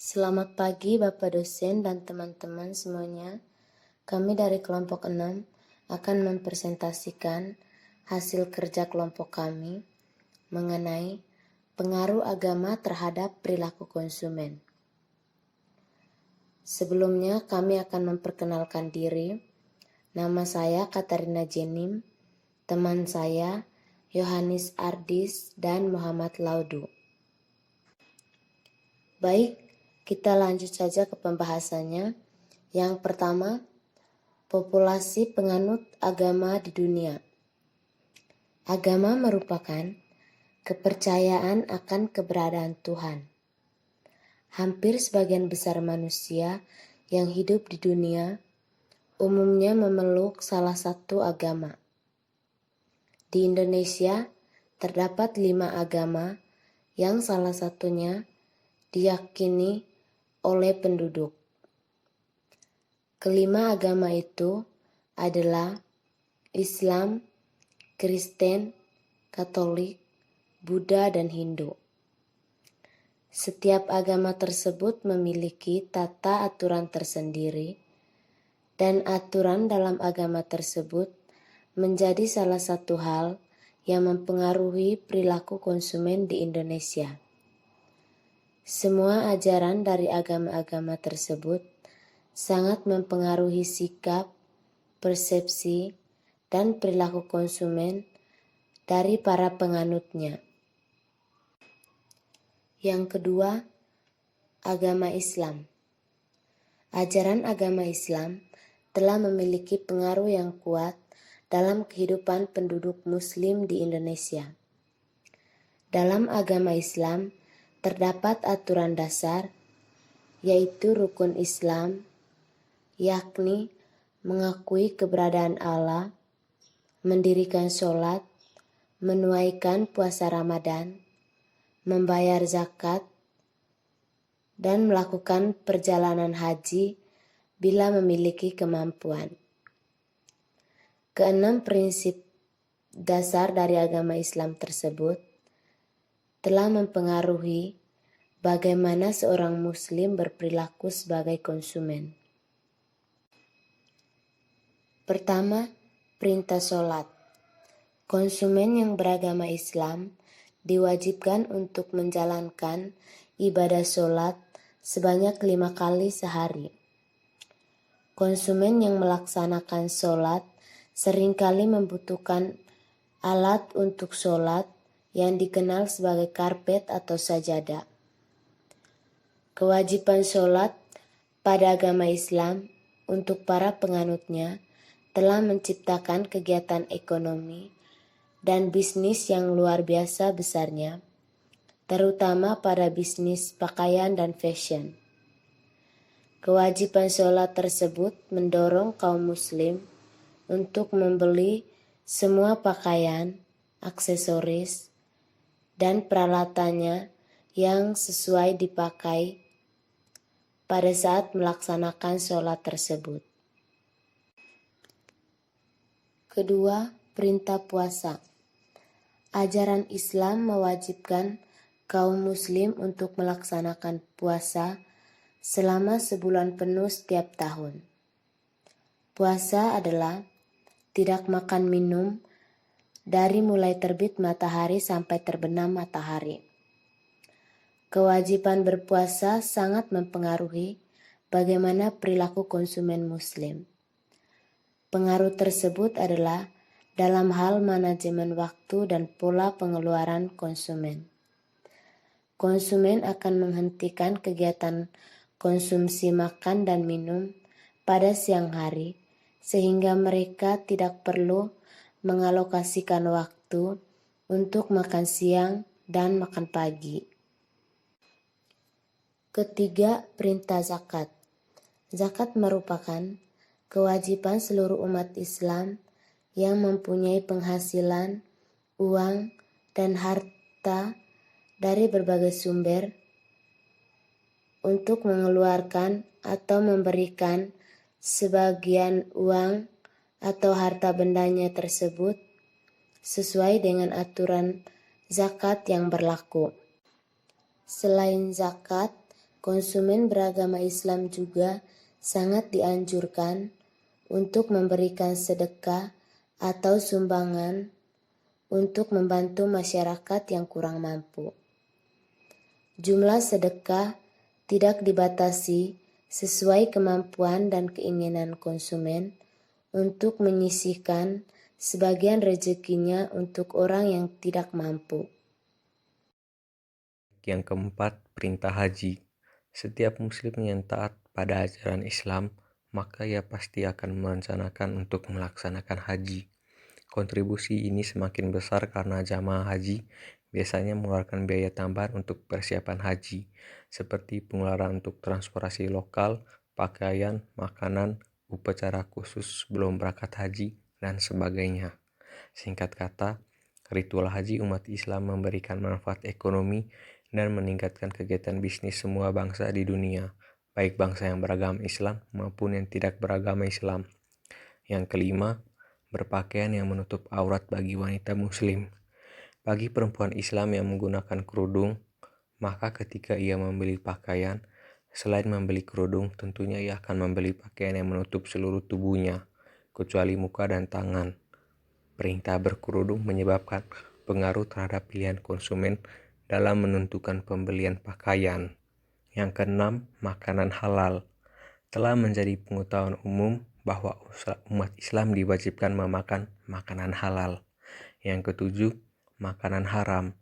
Selamat pagi Bapak dosen dan teman-teman semuanya. Kami dari kelompok 6 akan mempresentasikan hasil kerja kelompok kami mengenai pengaruh agama terhadap perilaku konsumen. Sebelumnya kami akan memperkenalkan diri. Nama saya Katarina Jenim, teman saya Yohanes Ardis dan Muhammad Laudu. Baik, kita lanjut saja ke pembahasannya. Yang pertama, populasi penganut agama di dunia. Agama merupakan kepercayaan akan keberadaan Tuhan. Hampir sebagian besar manusia yang hidup di dunia umumnya memeluk salah satu agama. Di Indonesia terdapat 5 agama yang salah satunya diyakini oleh penduduk. Kelima agama itu adalah Islam, Kristen, Katolik, Buddha, dan Hindu. Setiap agama tersebut memiliki tata aturan tersendiri, dan aturan dalam agama tersebut menjadi salah satu hal yang mempengaruhi perilaku konsumen di Indonesia. Semua ajaran dari agama-agama tersebut sangat mempengaruhi sikap, persepsi, dan perilaku konsumen dari para penganutnya. Yang kedua, agama Islam. Ajaran agama Islam telah memiliki pengaruh yang kuat dalam kehidupan penduduk Muslim di Indonesia. Dalam agama Islam terdapat aturan dasar, yaitu rukun Islam, yakni mengakui keberadaan Allah, mendirikan sholat, menunaikan puasa Ramadan, membayar zakat, dan melakukan perjalanan haji bila memiliki kemampuan. Keenam prinsip dasar dari agama Islam tersebut telah mempengaruhi bagaimana seorang Muslim berperilaku sebagai konsumen. Pertama, perintah sholat. Konsumen yang beragama Islam diwajibkan untuk menjalankan ibadah sholat sebanyak 5 kali sehari. Konsumen yang melaksanakan sholat seringkali membutuhkan alat untuk sholat yang dikenal sebagai karpet atau sajadah. Kewajiban sholat pada agama Islam untuk para penganutnya telah menciptakan kegiatan ekonomi dan bisnis yang luar biasa besarnya, terutama pada bisnis pakaian dan fashion. Kewajiban sholat tersebut mendorong kaum muslim untuk membeli semua pakaian, aksesoris, dan peralatannya yang sesuai dipakai pada saat melaksanakan sholat tersebut. Kedua, perintah puasa. Ajaran Islam mewajibkan kaum muslim untuk melaksanakan puasa selama sebulan penuh setiap tahun. Puasa adalah tidak makan minum dari mulai terbit matahari sampai terbenam matahari. Kewajiban berpuasa sangat mempengaruhi bagaimana perilaku konsumen muslim. Pengaruh tersebut adalah dalam hal manajemen waktu dan pola pengeluaran konsumen. Konsumen akan menghentikan kegiatan konsumsi makan dan minum pada siang hari, sehingga mereka tidak perlu mengalokasikan waktu untuk makan siang dan makan pagi. Ketiga, perintah zakat. Zakat merupakan kewajiban seluruh umat Islam yang mempunyai penghasilan, uang, dan harta dari berbagai sumber untuk mengeluarkan atau memberikan sebagian uang atau harta bendanya tersebut sesuai dengan aturan zakat yang berlaku. Selain zakat, konsumen beragama Islam juga sangat dianjurkan untuk memberikan sedekah atau sumbangan untuk membantu masyarakat yang kurang mampu. Jumlah sedekah tidak dibatasi sesuai kemampuan dan keinginan konsumen untuk menyisihkan sebagian rezekinya untuk orang yang tidak mampu. Yang keempat, perintah haji. Setiap muslim yang taat pada ajaran Islam, maka ia pasti akan merencanakan untuk melaksanakan haji. Kontribusi ini semakin besar karena jamaah haji biasanya mengeluarkan biaya tambahan untuk persiapan haji, seperti pengeluaran untuk transportasi lokal, pakaian, makanan, upacara khusus sebelum berangkat haji, dan sebagainya. Singkat kata, ritual haji umat Islam memberikan manfaat ekonomi dan meningkatkan kegiatan bisnis semua bangsa di dunia, baik bangsa yang beragama Islam maupun yang tidak beragama Islam. Yang kelima, berpakaian yang menutup aurat bagi wanita muslim. Bagi perempuan Islam yang menggunakan kerudung, maka ketika ia membeli pakaian, selain membeli kerudung, tentunya ia akan membeli pakaian yang menutup seluruh tubuhnya, kecuali muka dan tangan. Perintah berkerudung menyebabkan pengaruh terhadap pilihan konsumen dalam menentukan pembelian pakaian. Yang keenam, makanan halal. Telah menjadi pengetahuan umum bahwa umat Islam diwajibkan memakan makanan halal. Yang ketujuh, makanan haram.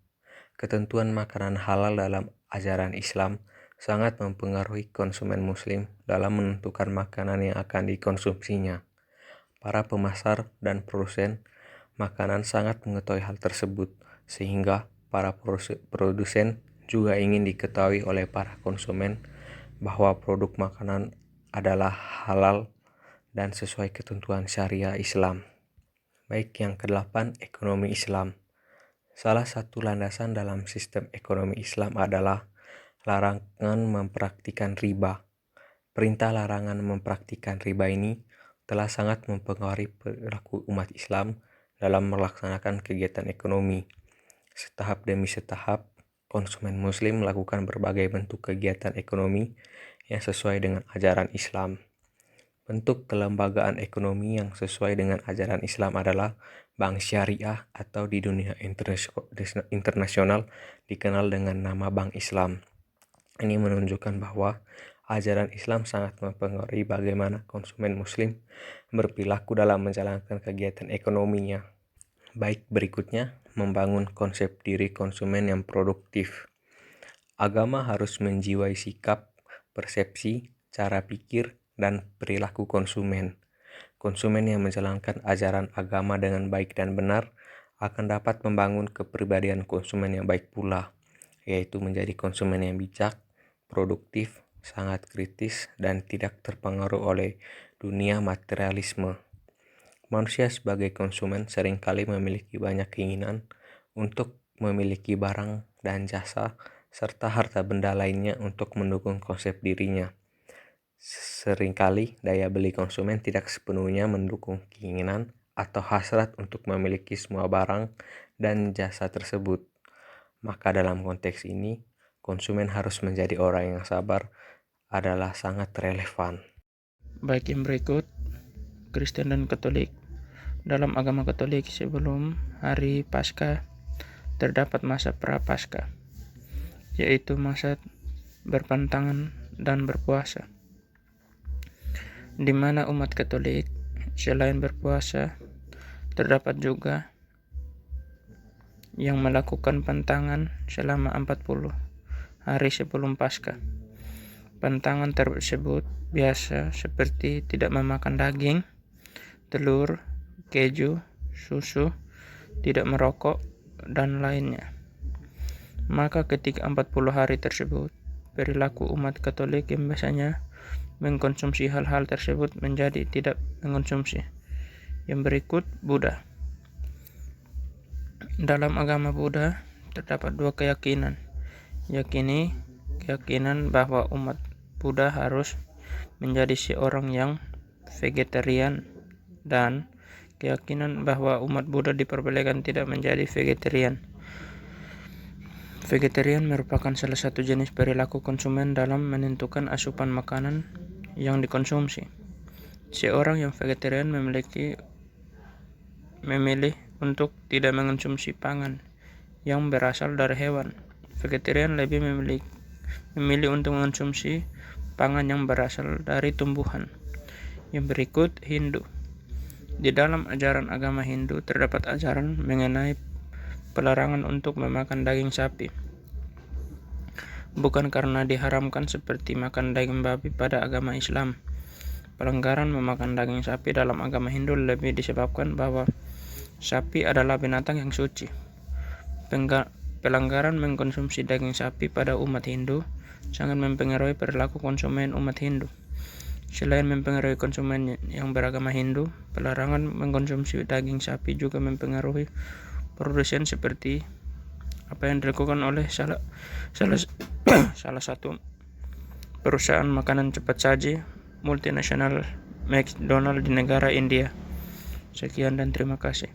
Ketentuan makanan halal dalam ajaran Islam sangat mempengaruhi konsumen muslim dalam menentukan makanan yang akan dikonsumsinya. Para pemasar dan produsen makanan sangat mengetahui hal tersebut, sehingga para produsen juga ingin diketahui oleh para konsumen bahwa produk makanan adalah halal dan sesuai ketentuan syariah Islam. Baik, yang kedelapan, ekonomi Islam. Salah satu landasan dalam sistem ekonomi Islam adalah larangan mempraktikkan riba. Perintah larangan mempraktikkan riba ini telah sangat mempengaruhi perilaku umat Islam dalam melaksanakan kegiatan ekonomi. Setahap demi setahap, konsumen muslim melakukan berbagai bentuk kegiatan ekonomi yang sesuai dengan ajaran Islam. Bentuk kelembagaan ekonomi yang sesuai dengan ajaran Islam adalah bank syariah atau di dunia internasional dikenal dengan nama Bank Islam. Ini menunjukkan bahwa ajaran Islam sangat mempengaruhi bagaimana konsumen muslim berperilaku dalam menjalankan kegiatan ekonominya. Baik, berikutnya, membangun konsep diri konsumen yang produktif. Agama harus menjiwai sikap, persepsi, cara pikir, dan perilaku konsumen. Konsumen yang menjalankan ajaran agama dengan baik dan benar akan dapat membangun kepribadian konsumen yang baik pula, yaitu menjadi konsumen yang bijak, produktif, sangat kritis, dan tidak terpengaruh oleh dunia materialisme. Manusia sebagai konsumen seringkali memiliki banyak keinginan untuk memiliki barang dan jasa serta harta benda lainnya untuk mendukung konsep dirinya. Seringkali daya beli konsumen tidak sepenuhnya mendukung keinginan atau hasrat untuk memiliki semua barang dan jasa tersebut. Maka dalam konteks ini, konsumen harus menjadi orang yang sabar adalah sangat relevan. Baik, yang berikut, Kristen dan Katolik. Dalam agama Katolik, sebelum hari Paskah terdapat masa pra-Paskah, yaitu masa berpantangan dan berpuasa, di mana umat Katolik selain berpuasa terdapat juga yang melakukan pantangan selama 40 hari sebelum Paskah. Pantangan tersebut biasa seperti tidak memakan daging, telur, keju, susu, tidak merokok, dan lainnya. Maka ketika 40 hari tersebut, perilaku umat Katolik yang biasanya mengkonsumsi hal-hal tersebut menjadi tidak mengkonsumsi. Yang berikut, Buddha. Dalam agama Buddha terdapat dua keyakinan, yakni keyakinan bahwa umat Buddha harus menjadi seorang yang vegetarian dan keyakinan bahwa umat Buddha diperbolehkan tidak menjadi vegetarian. Vegetarian merupakan salah satu jenis perilaku konsumen dalam menentukan asupan makanan yang dikonsumsi. Seorang yang vegetarian memilih untuk tidak mengonsumsi pangan yang berasal dari hewan. Vegetarian lebih memilih untuk mengonsumsi pangan yang berasal dari tumbuhan. Yang berikut, Hindu. Di dalam ajaran agama Hindu terdapat ajaran mengenai pelarangan untuk memakan daging sapi. Bukan karena diharamkan seperti makan daging babi pada agama Islam. Pelanggaran memakan daging sapi dalam agama Hindu lebih disebabkan bahwa sapi adalah binatang yang suci. Pelanggaran mengkonsumsi daging sapi pada umat Hindu sangat mempengaruhi perilaku konsumen umat Hindu. Selain mempengaruhi konsumen yang beragama Hindu, pelarangan mengkonsumsi daging sapi juga mempengaruhi produsen seperti apa yang dilakukan oleh salah satu perusahaan makanan cepat saji multinasional McDonald di negara India. Sekian dan terima kasih.